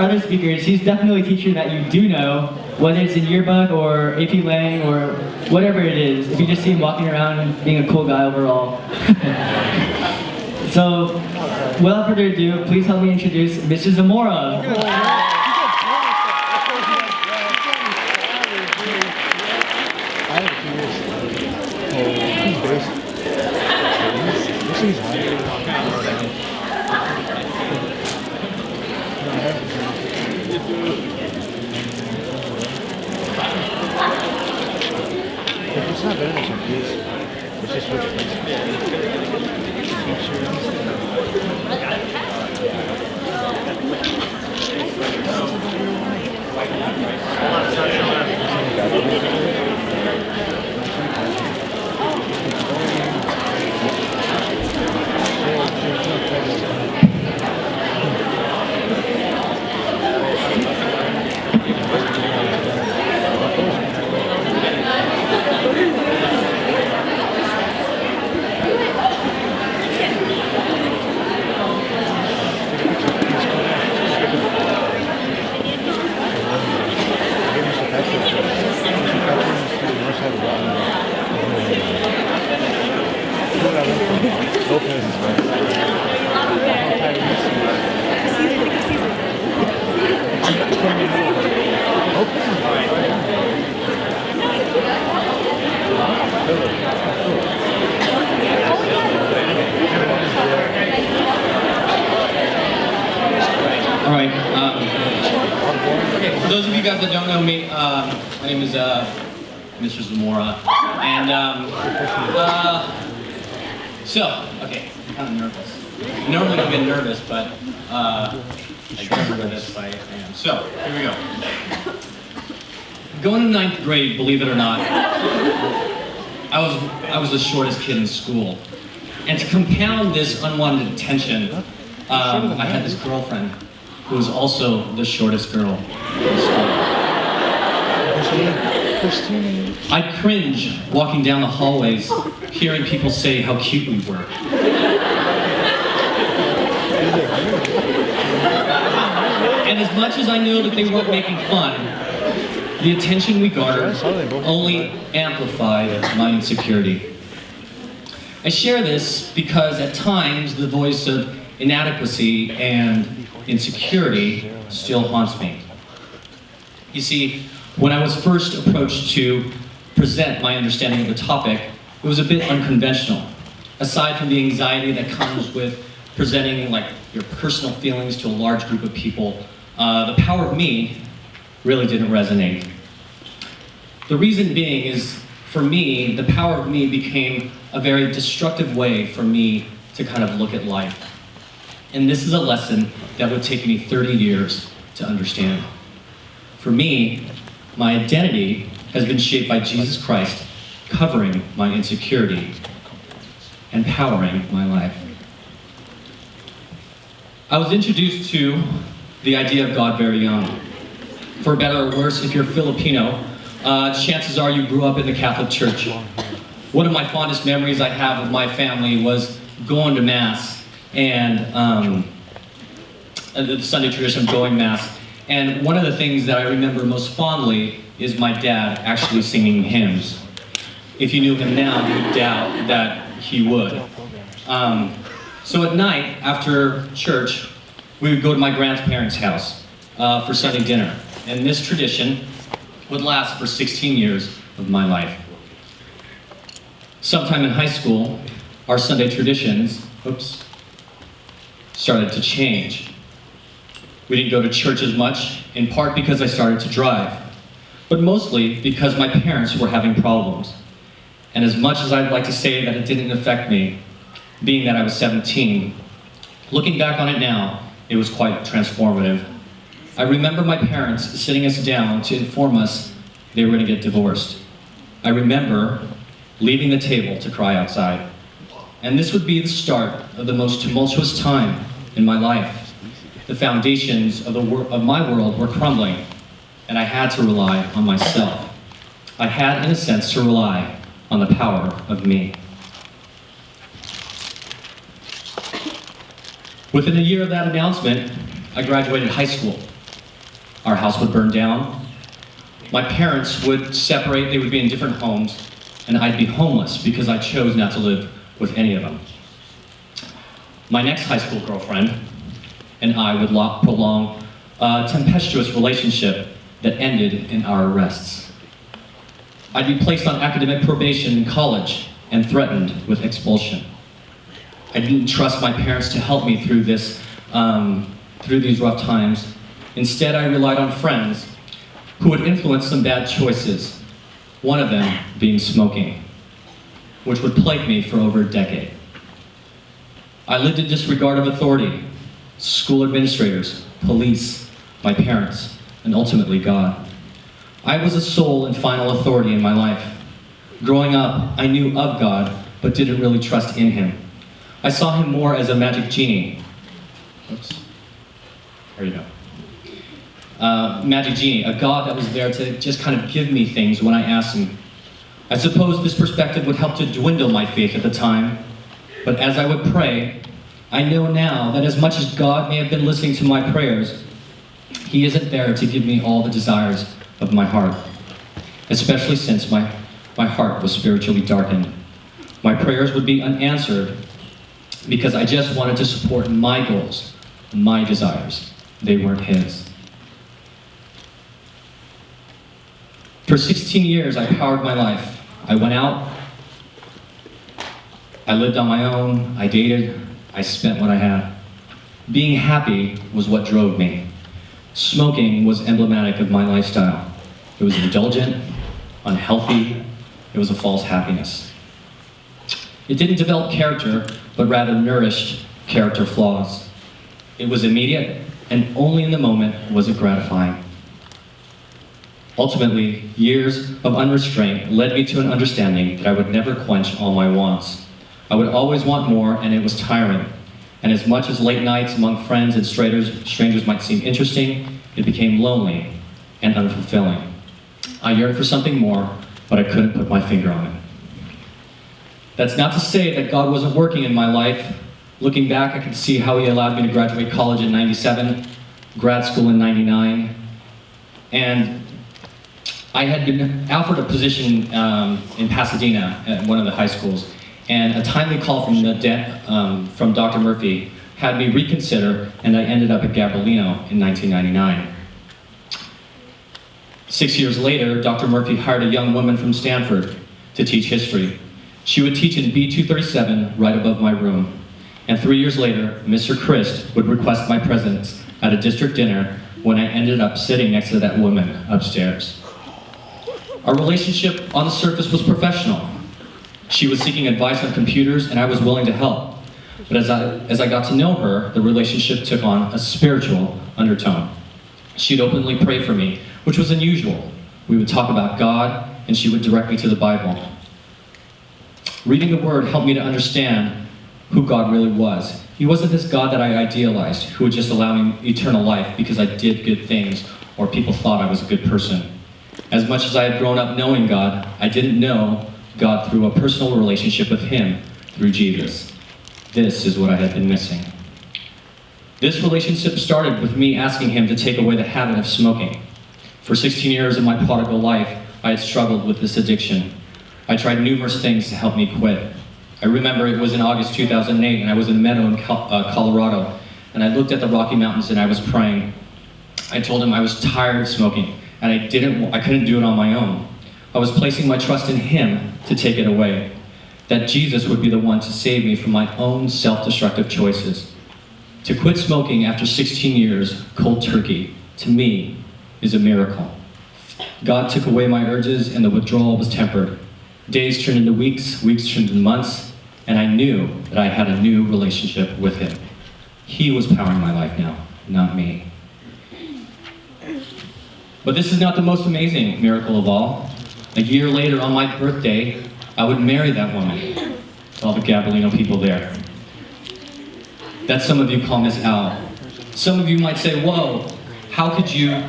Other speakers, he's definitely a teacher that you do know, whether it's in yearbook or AP Lang or whatever it is, if you just see him walking around being a cool guy overall. So, without further ado, please help me introduce Mr. Zamora. It's not better than some piece. It's just what Alright, for those of you guys that don't know me, my name is Mr. Zamora, and okay, I'm kind of nervous. Normally I don't get nervous, but I guess for this I am. So, here we go. Going to 9th grade, believe it or not, I was the shortest kid in school. And to compound this unwanted attention, I had this girlfriend who was also the shortest girl in school. I cringe walking down the hallways, hearing people say how cute we were. And as much as I know that they weren't making fun, the attention we garnered only amplified my insecurity. I share this because at times the voice of inadequacy and insecurity still haunts me. You see, when I was first approached to present my understanding of the topic, it was a bit unconventional. Aside from the anxiety that comes with presenting like your personal feelings to a large group of people, the power of me really didn't resonate. The reason being is, for me, the power of me became a very destructive way for me to kind of look at life. And this is a lesson that would take me 30 years to understand. For me, my identity has been shaped by Jesus Christ, covering my insecurity and powering my life. I was introduced to the idea of God very young. For better or worse, if you're Filipino, chances are you grew up in the Catholic Church. One of my fondest memories I have of my family was going to Mass and the Sunday tradition of going Mass. And one of the things that I remember most fondly is my dad actually singing hymns. If you knew him now, you would doubt that he would. So at night, after church, we would go to my grandparents' house for Sunday dinner. And this tradition would last for 16 years of my life. Sometime in high school, our Sunday traditions, started to change. We didn't go to church as much, in part because I started to drive, but mostly because my parents were having problems. And as much as I'd like to say that it didn't affect me, being that I was 17, looking back on it now, it was quite transformative. I remember my parents sitting us down to inform us they were going to get divorced. I remember leaving the table to cry outside. And this would be the start of the most tumultuous time in my life. The foundations of my world were crumbling, and I had to rely on myself. I had, in a sense, to rely on the power of me. Within a year of that announcement, I graduated high school. Our house would burn down. My parents would separate, they would be in different homes, and I'd be homeless because I chose not to live with any of them. My next high school girlfriend and I would prolong a tempestuous relationship that ended in our arrests. I'd be placed on academic probation in college and threatened with expulsion. I didn't trust my parents to help me through these rough times. Instead, I relied on friends who would influence some bad choices, one of them being smoking, which would plague me for over a decade. I lived in disregard of authority, school administrators, police, my parents, and ultimately God. I was a sole and final authority in my life. Growing up, I knew of God, but didn't really trust in Him. I saw Him more as a magic genie. Oops. There you go. Magic genie, a God that was there to just kind of give me things when I asked Him. I suppose this perspective would help to dwindle my faith at the time, but as I would pray, I know now that as much as God may have been listening to my prayers, He isn't there to give me all the desires of my heart, especially since my heart was spiritually darkened. My prayers would be unanswered because I just wanted to support my goals, my desires. They weren't His. For 16 years, I powered my life. I went out, I lived on my own, I dated, I spent what I had. Being happy was what drove me. Smoking was emblematic of my lifestyle. It was indulgent, unhealthy, it was a false happiness. It didn't develop character, but rather nourished character flaws. It was immediate, and only in the moment was it gratifying. Ultimately, years of unrestraint led me to an understanding that I would never quench all my wants. I would always want more, and it was tiring. And as much as late nights among friends and strangers might seem interesting, it became lonely and unfulfilling. I yearned for something more, but I couldn't put my finger on it. That's not to say that God wasn't working in my life. Looking back, I can see how He allowed me to graduate college in '97, grad school in '99, and I had been offered a position in Pasadena at one of the high schools, and a timely call from Dr. Murphy had me reconsider, and I ended up at Gabrielino in 1999. 6 years later, Dr. Murphy hired a young woman from Stanford to teach history. She would teach in B237 right above my room. And 3 years later, Mr. Christ would request my presence at a district dinner when I ended up sitting next to that woman upstairs. Our relationship on the surface was professional. She was seeking advice on computers, and I was willing to help. But as I got to know her, the relationship took on a spiritual undertone. She'd openly pray for me, which was unusual. We would talk about God, and she would direct me to the Bible. Reading the Word helped me to understand who God really was. He wasn't this God that I idealized, who would just allow me eternal life because I did good things or people thought I was a good person. As much as I had grown up knowing God, I didn't know God through a personal relationship with Him through Jesus. This is what I had been missing. This relationship started with me asking Him to take away the habit of smoking. For 16 years of my prodigal life, I had struggled with this addiction. I tried numerous things to help me quit. I remember it was in August 2008, and I was in a meadow in Colorado, and I looked at the Rocky Mountains and I was praying. I told Him I was tired of smoking, and I couldn't do it on my own. I was placing my trust in Him to take it away, that Jesus would be the one to save me from my own self-destructive choices. To quit smoking after 16 years, cold turkey, to me, is a miracle. God took away my urges, and the withdrawal was tempered. Days turned into weeks, weeks turned into months, and I knew that I had a new relationship with Him. He was powering my life now, not me. But this is not the most amazing miracle of all. A year later, on my birthday, I would marry that woman. All the Gabrielino people there. That some of you call Miss Al. Some of you might say, whoa, how could you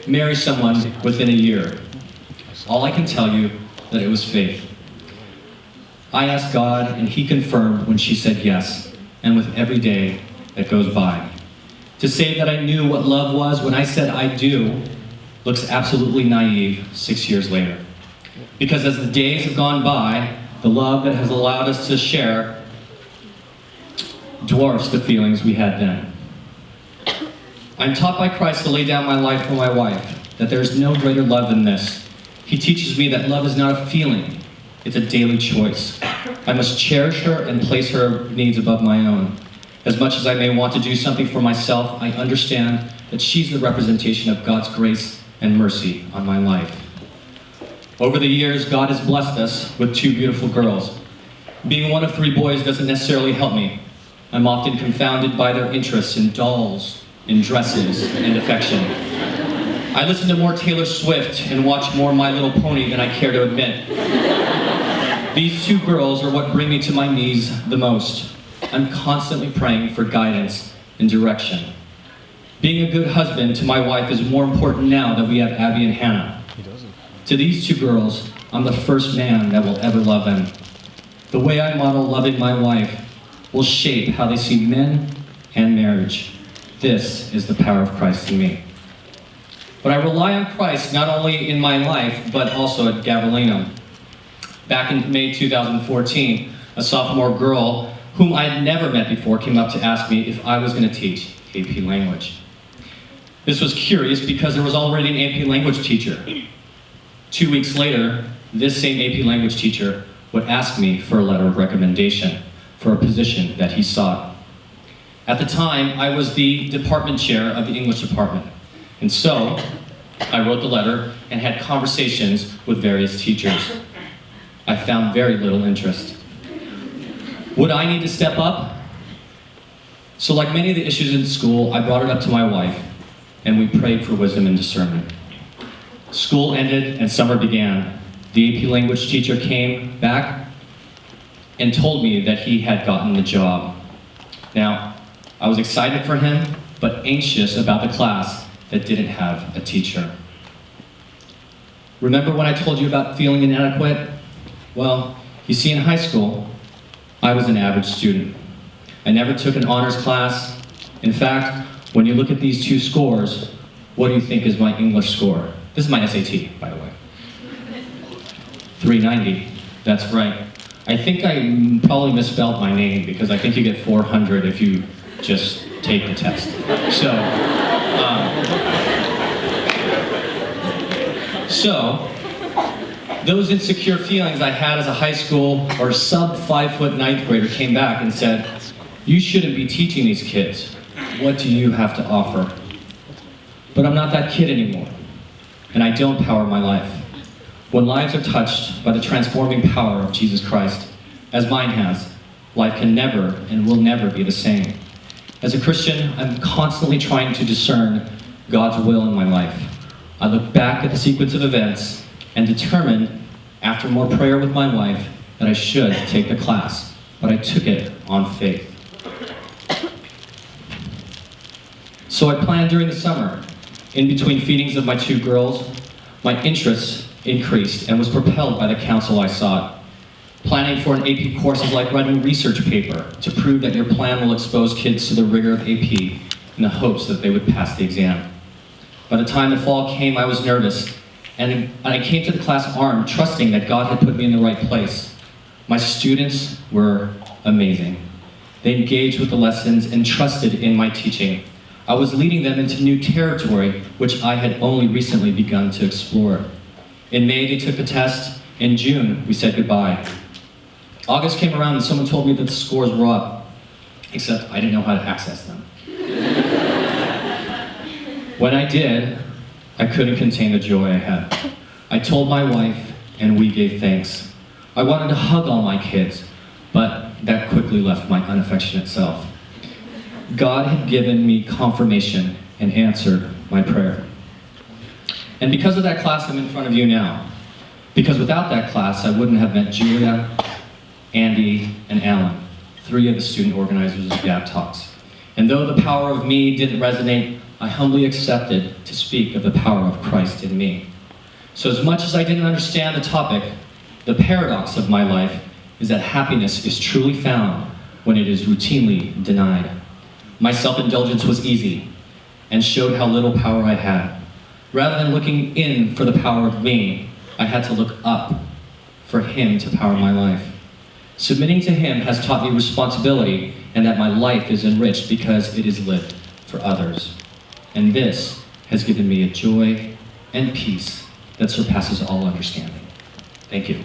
marry someone within a year? All I can tell you that it was faith. I asked God, and He confirmed when she said yes, and with every day that goes by. To say that I knew what love was when I said I do looks absolutely naive 6 years later. Because as the days have gone by, the love that has allowed us to share dwarfs the feelings we had then. I'm taught by Christ to lay down my life for my wife, that there is no greater love than this. He teaches me that love is not a feeling, it's a daily choice. I must cherish her and place her needs above my own. As much as I may want to do something for myself, I understand that she's the representation of God's grace and mercy on my life. Over the years, God has blessed us with 2 beautiful girls. Being one of 3 boys doesn't necessarily help me. I'm often confounded by their interests in dolls, in dresses, and affection. I listen to more Taylor Swift and watch more My Little Pony than I care to admit. These 2 girls are what bring me to my knees the most. I'm constantly praying for guidance and direction. Being a good husband to my wife is more important now that we have Abby and Hannah. To these 2 girls, I'm the first man that will ever love them. The way I model loving my wife will shape how they see men and marriage. This is the power of Christ in me. But I rely on Christ not only in my life, but also at Gab. Back in May 2014, a sophomore girl whom I had never met before came up to ask me if I was going to teach AP language. This was curious because there was already an AP language teacher. 2 weeks later, this same AP language teacher would ask me for a letter of recommendation for a position that he sought. At the time, I was the department chair of the English department, and so I wrote the letter and had conversations with various teachers. I found very little interest. Would I need to step up? So like many of the issues in school, I brought it up to my wife, and we prayed for wisdom and discernment. School ended and summer began. The AP language teacher came back and told me that he had gotten the job. Now, I was excited for him, but anxious about the class that didn't have a teacher. Remember when I told you about feeling inadequate? Well, you see, in high school, I was an average student. I never took an honors class. In fact, when you look at these 2 scores, what do you think is my English score? This is my SAT, by the way. 390, that's right. I think I probably misspelled my name because I think you get 400 if you just take the test. So, those insecure feelings I had as a high school or sub-5-foot 9th grader came back and said, "You shouldn't be teaching these kids. What do you have to offer?" But I'm not that kid anymore, and I don't power my life. When lives are touched by the transforming power of Jesus Christ, as mine has, life can never and will never be the same. As a Christian, I'm constantly trying to discern God's will in my life. I look back at the sequence of events and determined, after more prayer with my wife, that I should take the class, but I took it on faith. So I planned during the summer. In between feedings of my 2 girls, my interests increased and was propelled by the counsel I sought. Planning for an AP course is like writing a research paper to prove that your plan will expose kids to the rigor of AP in the hopes that they would pass the exam. By the time the fall came, I was nervous, and I came to the class armed, trusting that God had put me in the right place. My students were amazing. They engaged with the lessons and trusted in my teaching. I was leading them into new territory, which I had only recently begun to explore. In May, they took the test. In June, we said goodbye. August came around and someone told me that the scores were up, except I didn't know how to access them. When I did, I couldn't contain the joy I had. I told my wife, and we gave thanks. I wanted to hug all my kids, but that quickly left my unaffectionate self. God had given me confirmation and answered my prayer. And because of that class, I'm in front of you now. Because without that class, I wouldn't have met Julia, Andy, and Alan, 3 of the student organizers of Gab Talks. And though the power of me didn't resonate, I humbly accepted to speak of the power of Christ in me. So as much as I didn't understand the topic, the paradox of my life is that happiness is truly found when it is routinely denied. My self-indulgence was easy and showed how little power I had. Rather than looking in for the power of me, I had to look up for him to power my life. Submitting to him has taught me responsibility and that my life is enriched because it is lived for others. And this has given me a joy and peace that surpasses all understanding. Thank you.